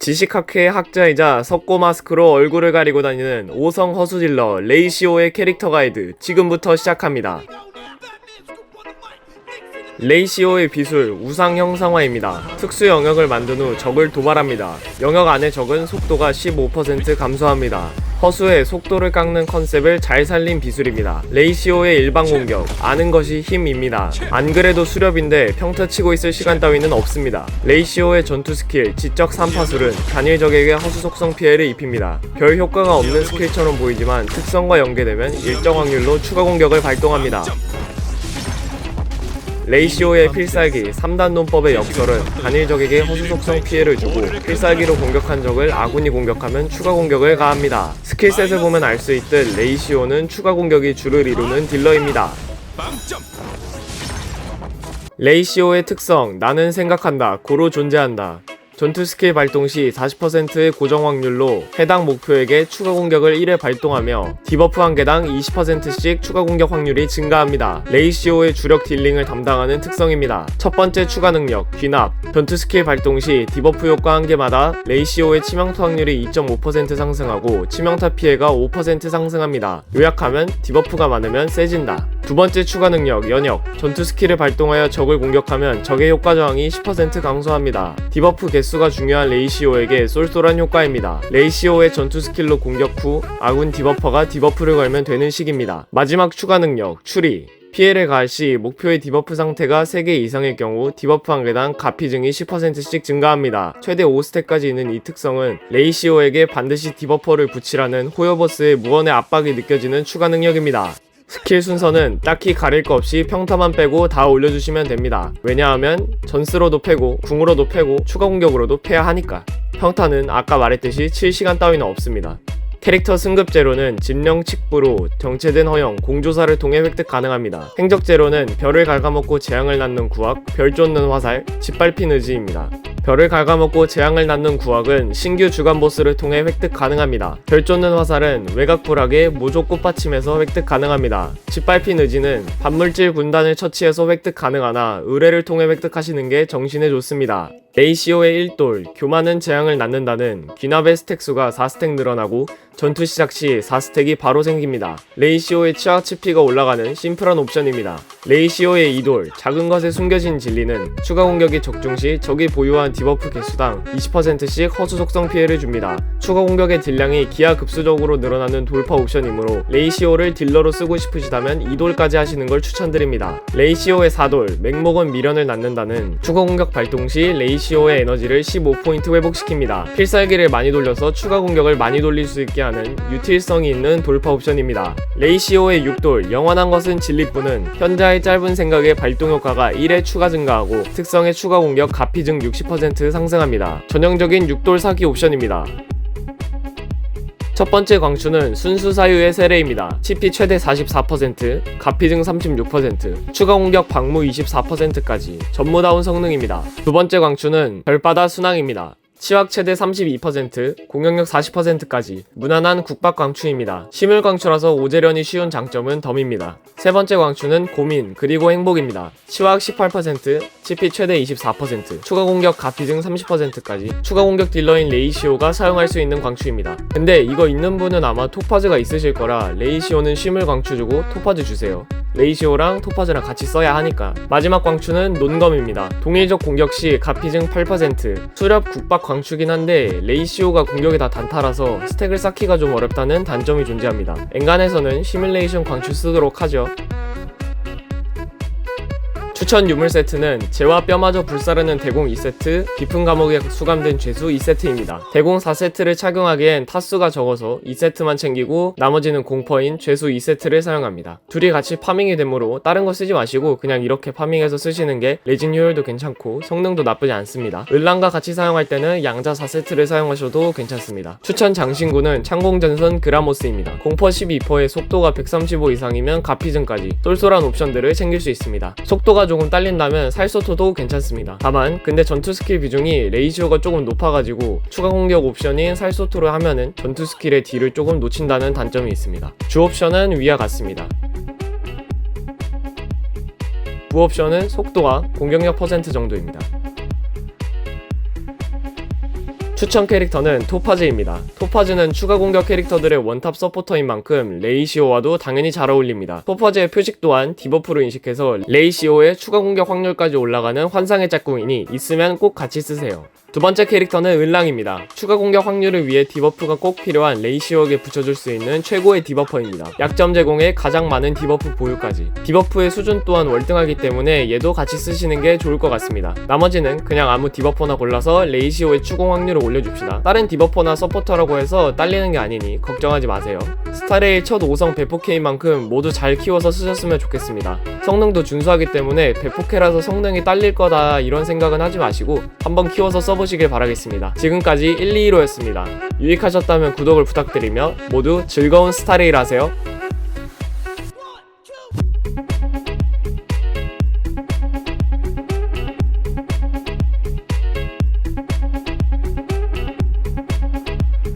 지식학회의 학자이자 석고 마스크로 얼굴을 가리고 다니는 5성 허수질러 레이시오의 캐릭터 가이드 지금부터 시작합니다. 레이시오의 비술 우상 형상화입니다. 특수 영역을 만든 후 적을 도발합니다. 영역 안의 적은 속도가 15% 감소합니다. 허수의 속도를 깎는 컨셉을 잘 살린 비술입니다. 레이시오의 일반 공격, 아는 것이 힘입니다. 안 그래도 수렵인데 평타 치고 있을 시간 따위는 없습니다. 레이시오의 전투 스킬, 지적 3파술은 단일 적에게 허수 속성 피해를 입힙니다. 별 효과가 없는 스킬처럼 보이지만 특성과 연계되면 일정 확률로 추가 공격을 발동합니다. 레이시오의 필살기 3단 논법의 역설은 단일 적에게 허수 속성 피해를 주고 필살기로 공격한 적을 아군이 공격하면 추가 공격을 가합니다. 스킬셋을 보면 알 수 있듯 레이시오는 추가 공격이 주를 이루는 딜러입니다. 레이시오의 특성 나는 생각한다 고로 존재한다. 전투 스킬 발동 시 40%의 고정 확률로 해당 목표에게 추가 공격을 1회 발동하며 디버프 한 개당 20%씩 추가 공격 확률이 증가합니다. 레이시오의 주력 딜링을 담당하는 특성입니다. 첫 번째 추가 능력, 귀납. 전투 스킬 발동 시 디버프 효과 한 개마다 레이시오의 치명타 확률이 2.5% 상승하고 치명타 피해가 5% 상승합니다. 요약하면 디버프가 많으면 세진다. 두 번째 추가 능력, 연역. 전투 스킬을 발동하여 적을 공격하면 적의 효과 저항이 10% 감소합니다. 디버프 개수가 중요한 레이시오에게 쏠쏠한 효과입니다. 레이시오의 전투 스킬로 공격 후 아군 디버퍼가 디버프를 걸면 되는 식입니다. 마지막 추가 능력, 추리. 피해를 가할 시 목표의 디버프 상태가 3개 이상일 경우 디버프 한 개당 가피증이 10%씩 증가합니다. 최대 5스택까지 있는 이 특성은 레이시오에게 반드시 디버퍼를 붙이라는 호여버스의 무언의 압박이 느껴지는 추가 능력입니다. 스킬 순서는 딱히 가릴 거 없이 평타만 빼고 다 올려주시면 됩니다. 왜냐하면 전스로도 패고 궁으로도 패고 추가 공격으로도 패야 하니까. 평타는 아까 말했듯이 7시간 따위는 없습니다. 캐릭터 승급 제로는 집령 칙부로 정체된 허영, 공조사를 통해 획득 가능합니다. 행적 제로는 별을 갉아먹고 재앙을 낳는 구악, 별 쫓는 화살, 짓밟힌 의지입니다. 별을 갉아먹고 재앙을 낳는 구악은 신규 주간 보스를 통해 획득 가능합니다. 별 쫓는 화살은 외곽 불악의 모조 꽃받침에서 획득 가능합니다. 짓밟힌 의지는 반물질 군단을 처치해서 획득 가능하나 의뢰를 통해 획득하시는 게 정신에 좋습니다. 레이시오의 1돌, 교만은 재앙을 낳는다는 귀납의 스택수가 4스택 늘어나고 전투 시작 시 4스택이 바로 생깁니다. 레이시오의 치아 치피가 올라가는 심플한 옵션입니다. 레이시오의 2돌, 작은 것에 숨겨진 진리는 추가 공격이 적중 시 적이 보유한 디버프 개수당 20%씩 허수 속성 피해를 줍니다. 추가 공격의 딜량이 기하급수적으로 늘어나는 돌파 옵션이므로 레이시오를 딜러로 쓰고 싶으시다면 2돌까지 하시는 걸 추천드립니다. 레이시오의 4돌, 맹목은 미련을 낳는다는 추가 공격 발동 시 레이시오의 에너지를 15포인트 회복시킵니다. 필살기를 많이 돌려서 추가 공격을 많이 돌릴 수 있게 하는 유틸성이 있는 돌파 옵션입니다. 레이시오의 6돌, 영원한 것은 진리뿐은 현자의 짧은 생각의 발동 효과가 1회 추가 증가하고 특성의 추가 공격 가피증 60% 상승합니다. 전형적인 6돌 사기 옵션입니다. 첫 번째 광추는 순수 사유의 세례입니다. CP 최대 44%, 가피증 36%, 추가 공격 방무 24%까지 전무다운 성능입니다. 두 번째 광추는 별바다 순항입니다. 치확 최대 32%, 공격력 40%까지 무난한 국밥 광추입니다. 심을 광추라서 오재련이 쉬운 장점은 덤입니다. 세 번째 광추는 고민 그리고 행복입니다. 치확 18%, CP 최대 24%, 추가 공격 가피증 30%까지 추가 공격 딜러인 레이시오가 사용할 수 있는 광추입니다. 근데 이거 있는 분은 아마 토파즈가 있으실 거라 레이시오는 심을 광추 주고 토파즈 주세요. 레이시오랑 토파즈랑 같이 써야 하니까. 마지막 광추는 논검입니다. 동일적 공격 시 가피증 8%, 수렵 국밥 광추긴 한데 레이시오가 공격이 다 단타라서 스택을 쌓기가 좀 어렵다는 단점이 존재합니다. 엔간에서는 시뮬레이션 광추 쓰도록 하죠. 추천 유물 세트는 재와 뼈마저 불사르는 대공 2세트, 깊은 감옥에 수감된 죄수 2세트입니다. 대공 4세트를 착용하기엔 타수가 적어서 2세트만 챙기고 나머지는 공퍼인 죄수 2세트를 사용합니다. 둘이 같이 파밍이 되므로 다른 거 쓰지 마시고 그냥 이렇게 파밍해서 쓰시는 게 레진 효율도 괜찮고 성능도 나쁘지 않습니다. 을랑과 같이 사용할 때는 양자 4세트를 사용하셔도 괜찮습니다. 추천 장신구는 창공전선 그라모스입니다. 공퍼 12%의 속도가 135 이상이면 가피증까지 쏠쏠한 옵션들을 챙길 수 있습니다. 속도가 조금 딸린다면 살소토도 괜찮습니다. 다만 근데 전투 스킬 비중이 레이시오가 조금 높아가지고 추가 공격 옵션인 살소토를 하면은 전투 스킬의 딜을 조금 놓친다는 단점이 있습니다. 주 옵션은 위와 같습니다. 부 옵션은 속도와 공격력 퍼센트 정도입니다. 추천 캐릭터는 토파즈입니다. 토파즈는 추가 공격 캐릭터들의 원탑 서포터인 만큼 레이시오와도 당연히 잘 어울립니다. 토파즈의 표식 또한 디버프로 인식해서 레이시오의 추가 공격 확률까지 올라가는 환상의 짝꿍이니 있으면 꼭 같이 쓰세요. 두 번째 캐릭터는 을랑입니다. 추가 공격 확률을 위해 디버프가 꼭 필요한 레이시오에게 붙여줄 수 있는 최고의 디버퍼입니다. 약점 제공에 가장 많은 디버프 보유까지. 디버프의 수준 또한 월등하기 때문에 얘도 같이 쓰시는 게 좋을 것 같습니다. 나머지는 그냥 아무 디버퍼나 골라서 레이시오의 추공 확률을 올려줍시다. 다른 디버퍼나 서포터라고 해서 딸리는 게 아니니 걱정하지 마세요. 스타레일 첫 5성 배포케인 만큼 모두 잘 키워서 쓰셨으면 좋겠습니다. 성능도 준수하기 때문에 배포케라서 성능이 딸릴 거다 이런 생각은 하지 마시고 한번 키워서 써보시길 바라겠습니다. 지금까지 121호였습니다. 유익하셨다면 구독을 부탁드리며 모두 즐거운 스타레일 하세요.